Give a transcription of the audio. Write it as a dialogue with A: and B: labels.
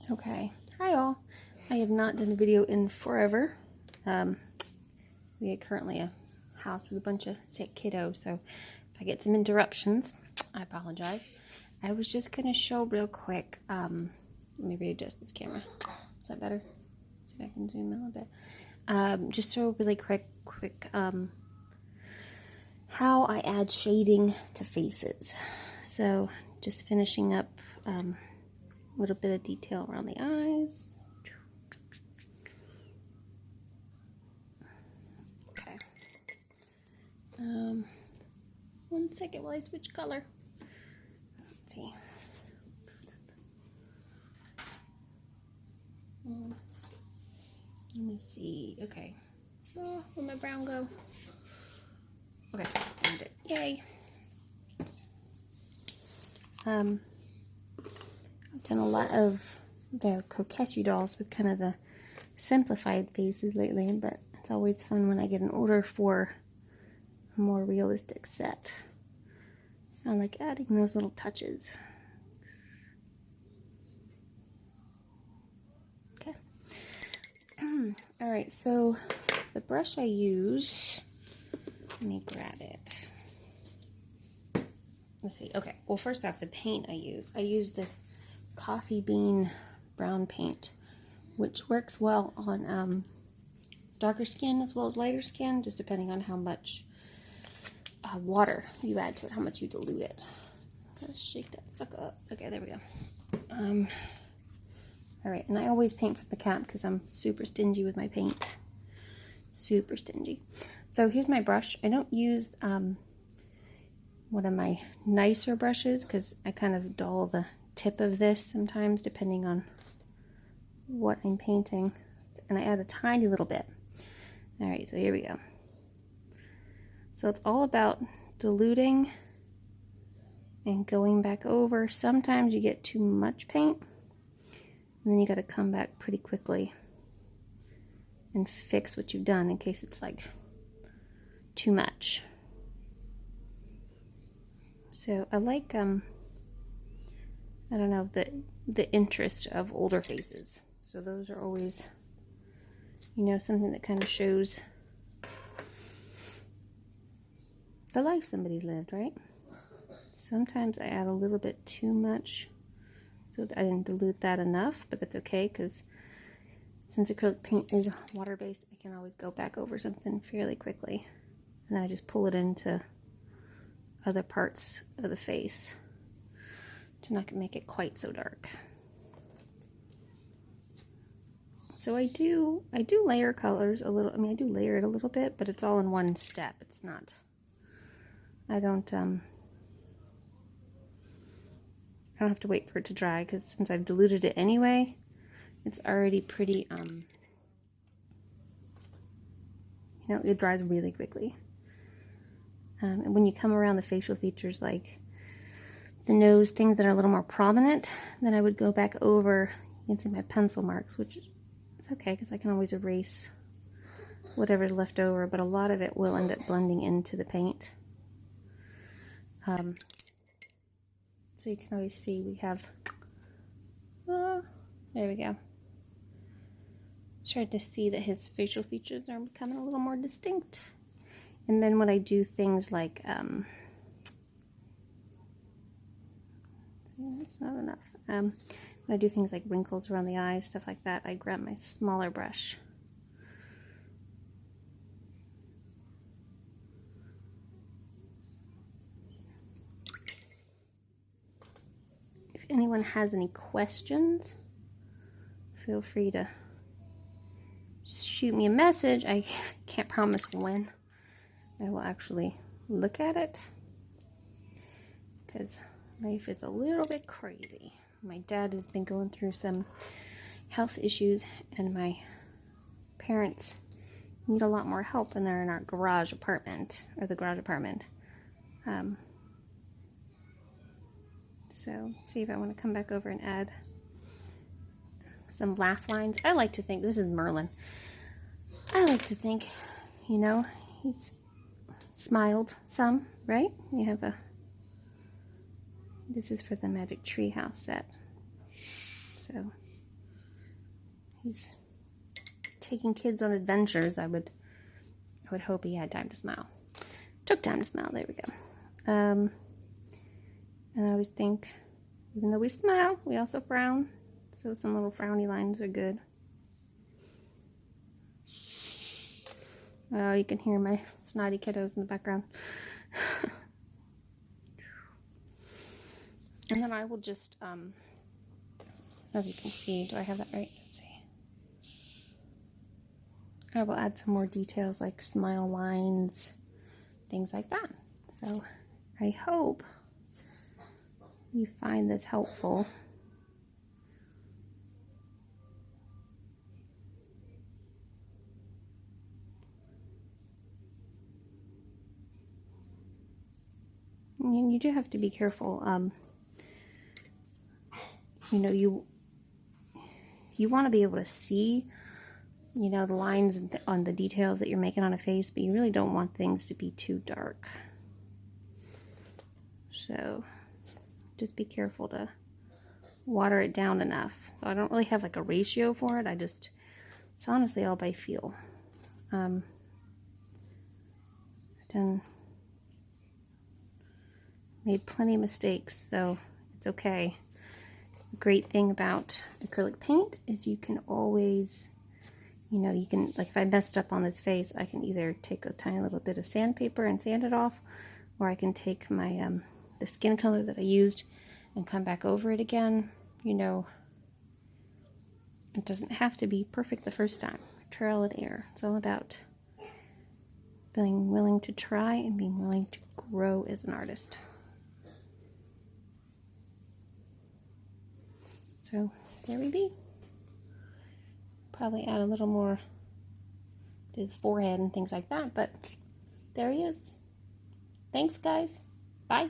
A: Okay, hi all. I have not done a video in forever. We are currently a house with a bunch of sick kiddos, so if I get some interruptions, I apologize. I was just going to show real quick, let me readjust this camera. Is that better? See if I can zoom in a little bit. Just show really quick, how I add shading to faces. So just finishing up a little bit of detail around the eyes. Okay. 1 second while I switch color. Let's see. Let me see. Okay. Oh, where'd my brown go? Okay, found it. Yay. I've done a lot of the Kokeshi dolls with kind of the simplified faces lately, but it's always fun when I get an order for a more realistic set. I like adding those little touches. Okay. Alright, so the brush I use, let me grab it. Let's see. Okay, well, first off, the paint I use this coffee bean brown paint, which works well on darker skin as well as lighter skin, just depending on how much water you add to it, how much you dilute it. Gotta shake that sucker up. Okay, there we go. Alright, and I always paint from the cap because I'm super stingy with my paint. Super stingy. So here's my brush. I don't use one of my nicer brushes because I kind of dull the tip of this sometimes depending on what I'm painting, and I add a tiny little bit. Alright, so here we go. So it's all about diluting and going back over. Sometimes you get too much paint and then you got to come back pretty quickly and fix what you've done in case it's like too much. So I like I don't know, the interest of older faces. So those are always, you know, something that kind of shows the life somebody's lived, right? Sometimes I add a little bit too much, so I didn't dilute that enough, but that's okay because since acrylic paint is water-based, I can always go back over something fairly quickly, and then I just pull it into other parts of the face to not make it quite so dark. So I do layer colors a little. I mean, I do layer it a little bit, but it's all in one step. It's not. I don't have to wait for it to dry because since I've diluted it anyway, it's already pretty. You know, it dries really quickly. And when you come around the facial features like the nose, things that are a little more prominent, then I would go back over. You can see my pencil marks, which is okay because I can always erase whatever's left over, but a lot of it will end up blending into the paint. So you can always see we have, there we go. Starting to see that his facial features are becoming a little more distinct. And then when I do things like, that's not enough. When I do things like wrinkles around the eyes, stuff like that, I grab my smaller brush. If anyone has any questions, feel free to shoot me a message. I can't promise when I will actually look at it because life is a little bit crazy. My dad has been going through some health issues and my parents need a lot more help and they're in our garage apartment, or the garage apartment. So see if I want to come back over and add some laugh lines. I like to think, this is Merlin. I like to think, you know, he's smiled some, right? You have this is for the Magic Tree House set. So he's taking kids on adventures, I would hope he had time to smile. Took time to smile, there we go. And I always think, even though we smile, we also frown. So some little frowny lines are good. Oh, you can hear my snotty kiddos in the background. And then I will just, I don't know if you can see, do I have that right? Let's see. I will add some more details like smile lines, things like that. So I hope you find this helpful. And you do have to be careful. You know, you want to be able to see, you know, the lines on the details that you're making on a face, but you really don't want things to be too dark. So just be careful to water it down enough. So I don't really have like a ratio for it. It's honestly all by feel. I've made plenty of mistakes, so it's okay. The great thing about acrylic paint is you can always, you know, you can, like if I messed up on this face, I can either take a tiny little bit of sandpaper and sand it off, or I can take my, the skin color that I used and come back over it again. You know, it doesn't have to be perfect the first time. Trial and error. It's all about being willing to try and being willing to grow as an artist. So there we be. Probably add a little more to his forehead and things like that, but there he is. Thanks, guys. Bye.